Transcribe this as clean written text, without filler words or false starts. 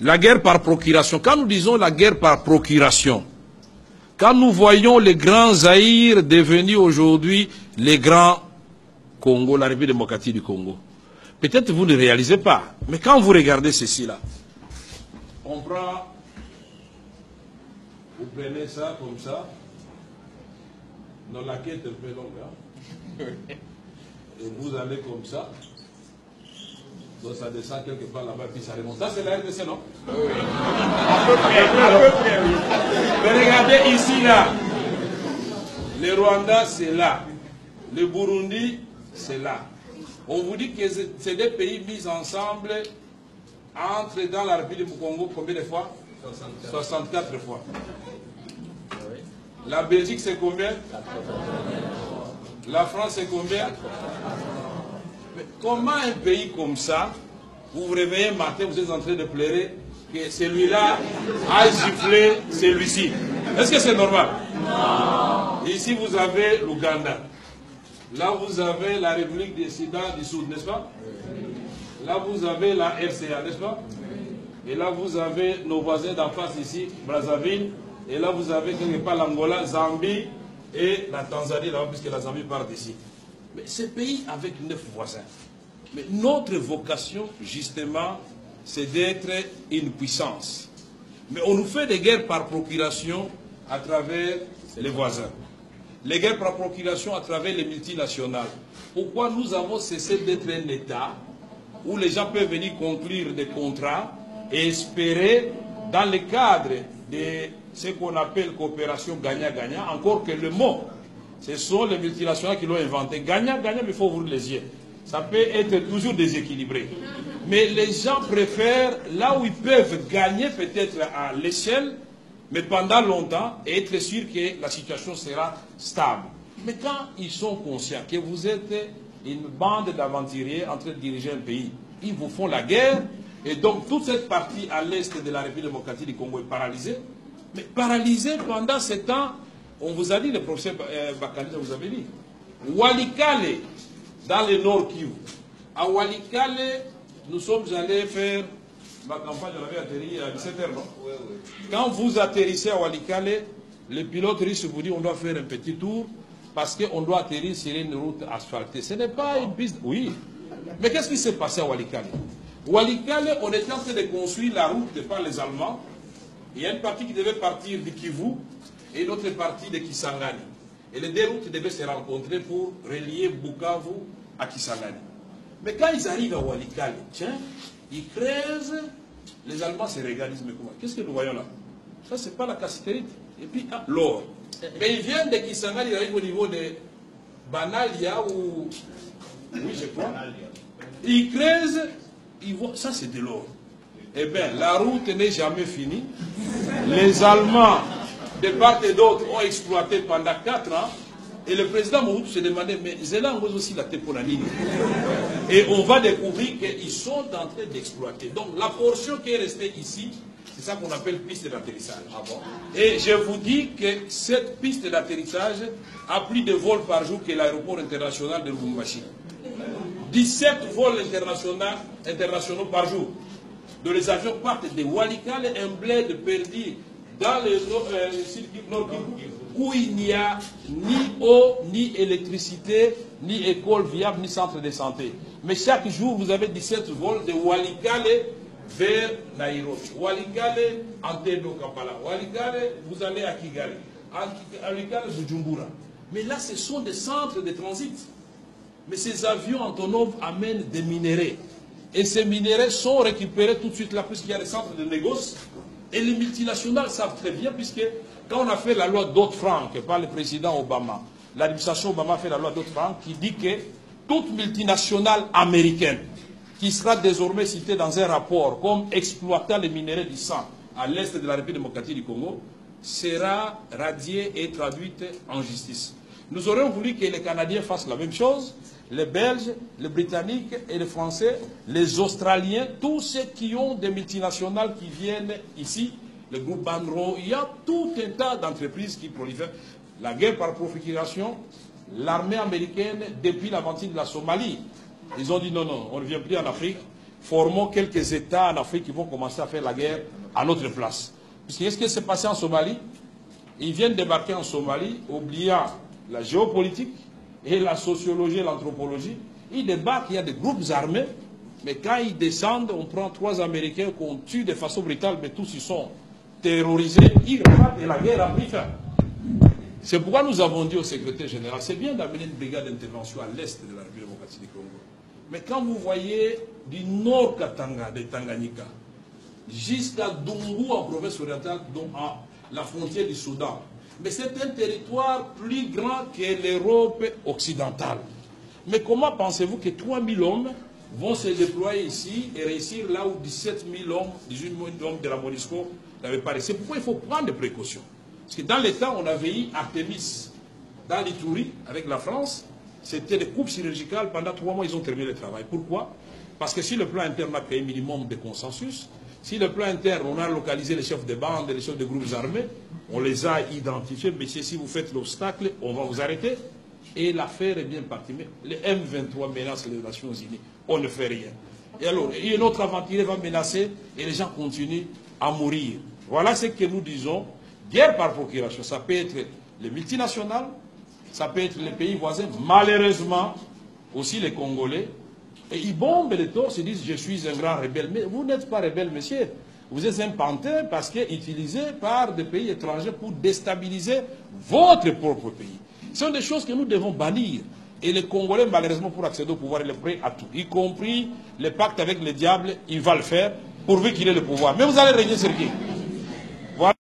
La guerre par procuration. Quand nous disons la guerre par procuration, quand nous voyons les grands Zaïre devenir aujourd'hui les grands Congo, la République démocratique du Congo, peut-être vous ne réalisez pas, mais quand vous regardez ceci-là, on prend, vous prenez ça comme ça, dans la quête un peu longue, hein? Et vous allez comme ça, donc ça descend quelque part là-bas, puis ça remonte. Ça c'est la RDC, non? Oui. À peu près, oui. Mais regardez ici, là, le Rwanda, c'est là, le Burundi, c'est là. On vous dit que c'est des pays mis ensemble, entre dans la République du Congo, combien de fois? 64 fois. La Belgique, c'est combien? La France, c'est combien? Mais comment un pays comme ça, vous vous réveillez un matin, vous êtes en train de pleurer, que celui-là a giflé celui-ci? Est-ce que c'est normal? Non. Ici, vous avez l'Ouganda. Là, vous avez la République des Soudan du Sud, n'est-ce pas? Là, vous avez la RCA, n'est-ce pas? Et là, vous avez nos voisins d'en face ici, Brazzaville. Et là, vous avez quelque part l'Angola, Zambie et la Tanzanie, là-bas, puisque la Zambie part d'ici. Mais ce pays avec 9 voisins. Mais notre vocation, justement, c'est d'être une puissance. Mais on nous fait des guerres par procuration à travers les voisins. Les guerres par procuration à travers les multinationales. Pourquoi nous avons cessé d'être un État où les gens peuvent venir conclure des contrats et espérer, dans le cadre de ce qu'on appelle coopération gagnant-gagnant, encore que le mot, ce sont les multinationales qui l'ont inventé. Gagnant-gagnant, mais il faut ouvrir les yeux. Ça peut être toujours déséquilibré. Mais les gens préfèrent, là où ils peuvent gagner peut-être à l'échelle, mais pendant longtemps, et être sûr que la situation sera stable. Mais quand ils sont conscients que vous êtes une bande d'aventuriers en train de diriger un pays, ils vous font la guerre, et donc toute cette partie à l'est de la République démocratique du Congo est paralysée. Mais paralysée pendant ce temps, on vous a dit, le professeur Bakali vous avez dit, Walikale, dans le nord Kivu, à Walikale, nous sommes allés faire ma campagne, on avait atterri à 17h, non? Oui, oui. Quand vous atterrissez à Walikale, le pilote russe vous dit on doit faire un petit tour parce qu'on doit atterrir sur une route asphaltée. Ce n'est pas une piste. Oui. Mais qu'est-ce qui s'est passé à Walikale? Walikale, on était en train de construire la route par les Allemands. Il y a une partie qui devait partir de Kivu et une autre partie de Kisangani. Et les deux routes devaient se rencontrer pour relier Bukavu à Kisangani. Mais quand ils arrivent à Walikale, tiens, ils creusent, les Allemands se regardent, ils disent, mais comment? Qu'est-ce que nous voyons là? Ça, c'est pas la cassiterite. Et puis, ah, l'or. Mais ils viennent de Kisangani, ils arrivent au niveau de Banalia ou... Oui, je crois. Ils creusent, ils voient, ça c'est de l'or. Eh bien, la route n'est jamais finie. Les Allemands, de part et d'autre, ont exploité pendant 4 ans. Et le président Mobutu se demandait, mais Zéla on aussi la Teponanine. Et on va découvrir qu'ils sont en train d'exploiter. Donc la portion qui est restée ici, c'est ça qu'on appelle piste d'atterrissage. Ah bon? Et je vous dis que cette piste d'atterrissage a plus de vols par jour que l'aéroport international de Lubumbashi. 17 vols internationaux par jour. Donc les avions partent de Walikale, un bled perdu dans le nord où il n'y a ni eau, ni électricité, ni école viable, ni centre de santé. Mais chaque jour, vous avez 17 vols de Walikale vers Nairobi. Walikale, Entebbe, Kampala. Walikale, vous allez à Kigali. Walikale, Bujumbura. Mais là, ce sont des centres de transit. Mais ces avions autonomes amènent des minéraux. Et ces minéraux sont récupérés tout de suite là, puisqu'il y a des centres de négoce. Et les multinationales savent très bien, puisque quand on a fait la loi Dodd-Frank par le président Obama, l'administration Obama a fait la loi Dodd-Frank qui dit que toute multinationale américaine qui sera désormais citée dans un rapport comme exploitant les minéraux du sang à l'est de la République démocratique du Congo sera radiée et traduite en justice. Nous aurions voulu que les Canadiens fassent la même chose, les Belges, les Britanniques et les Français, les Australiens, tous ceux qui ont des multinationales qui viennent ici, le groupe Banro, il y a tout un tas d'entreprises qui prolifèrent. La guerre par procuration, l'armée américaine, depuis l'aventure de la Somalie, ils ont dit non, non, on ne vient plus en Afrique, formons quelques États en Afrique qui vont commencer à faire la guerre à notre place. Parce qu'est-ce qui s'est passé en Somalie? Ils viennent débarquer en Somalie, oubliant la géopolitique et la sociologie et l'anthropologie. Ils débarquent, il y a des groupes armés, mais quand ils descendent, on prend 3 Américains qu'on tue de façon brutale, mais tous ils sont terrorisés, ils repartent et la guerre a pris fin. C'est pourquoi nous avons dit au secrétaire général, c'est bien d'amener une brigade d'intervention à l'est de la République démocratique du Congo. Mais quand vous voyez du nord Katanga, de Tanganyika, jusqu'à Dungu en province orientale, donc à la frontière du Soudan, mais c'est un territoire plus grand que l'Europe occidentale. Mais comment pensez-vous que 3000 hommes vont se déployer ici et réussir là où 17 000 hommes, 18 000 hommes de la MONUSCO n'avaient pas réussi? C'est pourquoi il faut prendre des précautions. Parce que dans les temps, on avait eu Artemis dans l'Itourie avec la France. C'était des coupes chirurgicales. Pendant 3 mois, ils ont terminé le travail. Pourquoi? Parce que si le plan interne a créé un minimum de consensus, si le plan interne, on a localisé les chefs de bande et les chefs de groupes armés, on les a identifiés, mais si vous faites l'obstacle, on va vous arrêter. Et l'affaire est bien partie. Mais les M23 menacent les Nations Unies. On ne fait rien. Et alors, une autre aventurier va menacer et les gens continuent à mourir. Voilà ce que nous disons. Guerre par procuration, ça peut être les multinationales, ça peut être les pays voisins, malheureusement, aussi les Congolais. Et ils bombent les torses, ils disent « je suis un grand rebelle ». Mais vous n'êtes pas rebelle, monsieur. Vous êtes un pantin parce que utilisé par des pays étrangers pour déstabiliser votre propre pays. Ce sont des choses que nous devons bannir. Et les Congolais, malheureusement, pour accéder au pouvoir, ils sont prêts à tout. Y compris le pacte avec le diable, il va le faire pourvu qu'il ait le pouvoir. Mais vous allez régner sur qui? Voilà.